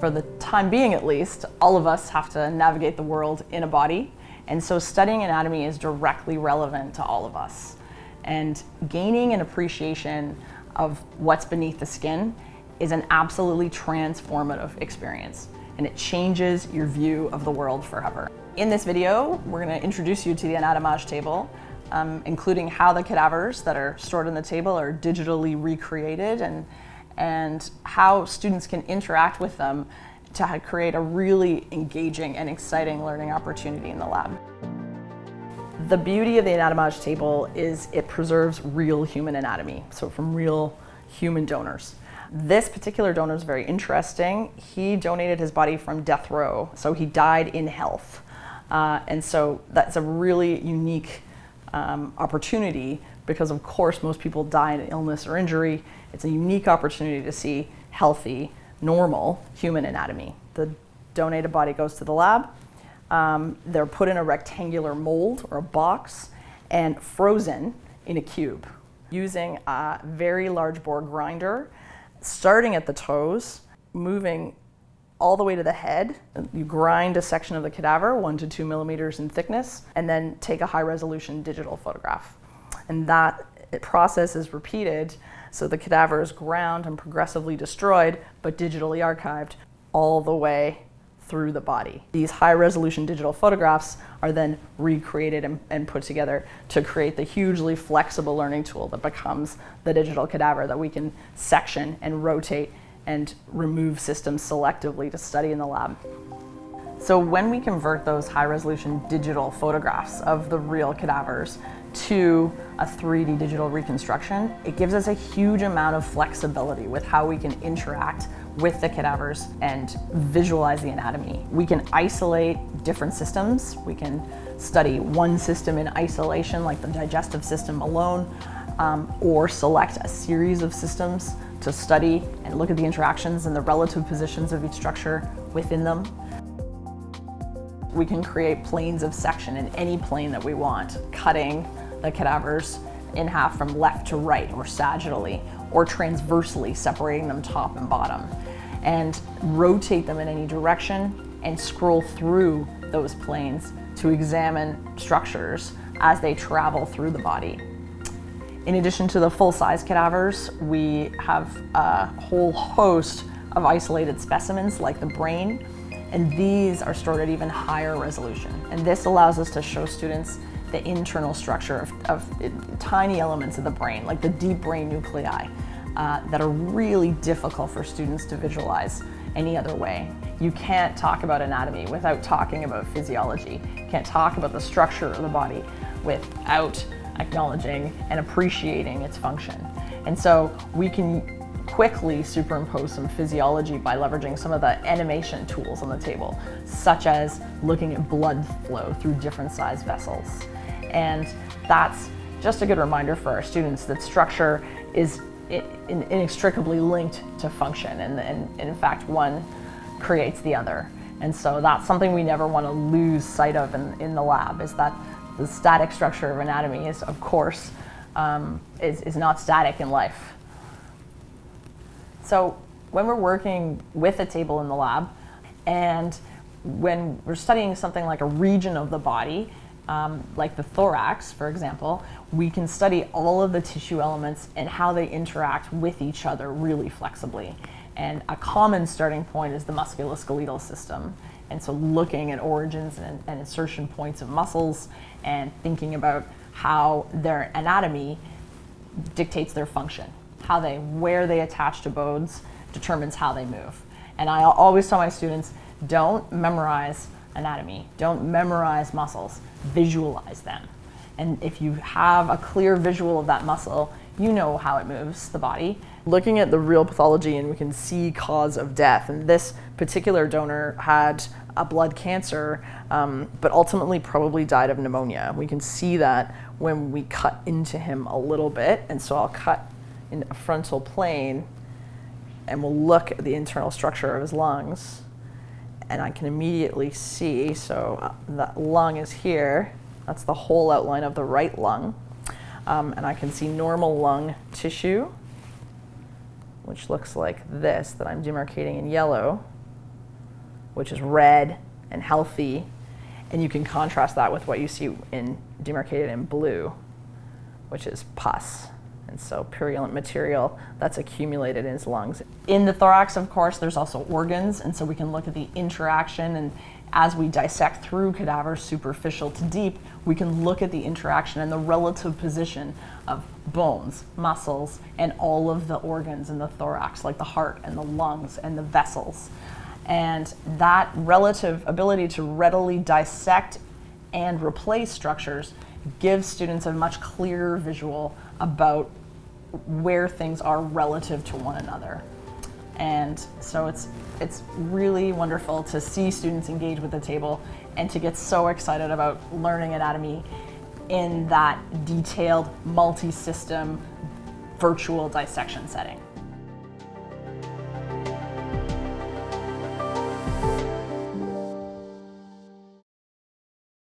For the time being at least, all of us have to navigate the world in a body, and so studying anatomy is directly relevant to all of us. And gaining an appreciation of what's beneath the skin is an absolutely transformative experience, and it changes your view of the world forever. In this video, we're going to introduce you to the Anatomage Table, including how the cadavers that are stored in the table are digitally recreated, and how students can interact with them to create a really engaging and exciting learning opportunity in the lab. The beauty of the Anatomage Table is it preserves real human anatomy, so from real human donors. This particular donor is very interesting. He donated his body from death row, so he died in health. And so that's a really unique opportunity because, of course, most people die in illness or injury. It's a unique opportunity to see healthy, normal human anatomy. The donated body goes to the lab. They're put in a rectangular mold or a box and frozen in a cube using a very large bore grinder, starting at the toes, moving all the way to the head. You grind a section of the cadaver, 1 to 2 millimeters in thickness, and then take a high-resolution digital photograph. And that process is repeated, so the cadaver is ground and progressively destroyed, but digitally archived all the way through the body. These high-resolution digital photographs are then recreated and put together to create the hugely flexible learning tool that becomes the digital cadaver that we can section and rotate and remove systems selectively to study in the lab. So when we convert those high-resolution digital photographs of the real cadavers to a 3D digital reconstruction, it gives us a huge amount of flexibility with how we can interact with the cadavers and visualize the anatomy. We can isolate different systems. We can study one system in isolation, like the digestive system alone, or select a series of systems to study and look at the interactions and the relative positions of each structure within them. We can create planes of section in any plane that we want, cutting the cadavers in half from left to right or sagittally, or transversely separating them top and bottom, and rotate them in any direction and scroll through those planes to examine structures as they travel through the body. In addition to the full-size cadavers, we have a whole host of isolated specimens like the brain, and these are stored at even higher resolution. And this allows us to show students the internal structure of tiny elements of the brain, like the deep brain nuclei, that are really difficult for students to visualize any other way. You can't talk about anatomy without talking about physiology. You can't talk about the structure of the body without acknowledging and appreciating its function. And so we can quickly superimpose some physiology by leveraging some of the animation tools on the table, such as looking at blood flow through different size vessels. And that's just a good reminder for our students that structure is inextricably linked to function, and in fact one creates the other. And so that's something we never want to lose sight of in the lab, is that the static structure of anatomy is, of course, is not static in life. So when we're working with a table in the lab, and when we're studying something like a region of the body, like the thorax, for example, we can study all of the tissue elements and how they interact with each other really flexibly. And a common starting point is the musculoskeletal system. And so looking at origins and insertion points of muscles and thinking about how their anatomy dictates their function. Where they attach to bones determines how they move. And I always tell my students, don't memorize anatomy, don't memorize muscles, visualize them. And if you have a clear visual of that muscle, you know how it moves the body. Looking at the real pathology, and we can see cause of death. And this particular donor had a blood cancer, but ultimately probably died of pneumonia. We can see that when we cut into him a little bit. And so I'll cut in a frontal plane, and we'll look at the internal structure of his lungs, and I can immediately see, so that lung is here, that's the whole outline of the right lung, and I can see normal lung tissue, which looks like this, that I'm demarcating in yellow, which is red and healthy, and you can contrast that with what you see in demarcated in blue, which is pus. And so purulent material that's accumulated in his lungs. In the thorax, of course, there's also organs, and so we can look at the interaction, and as we dissect through cadavers, superficial to deep, we can look at the interaction and the relative position of bones, muscles, and all of the organs in the thorax, like the heart and the lungs and the vessels. And that relative ability to readily dissect and replace structures gives students a much clearer visual about where things are relative to one another. And so it's really wonderful to see students engage with the table and to get so excited about learning anatomy in that detailed, multi-system, virtual dissection setting.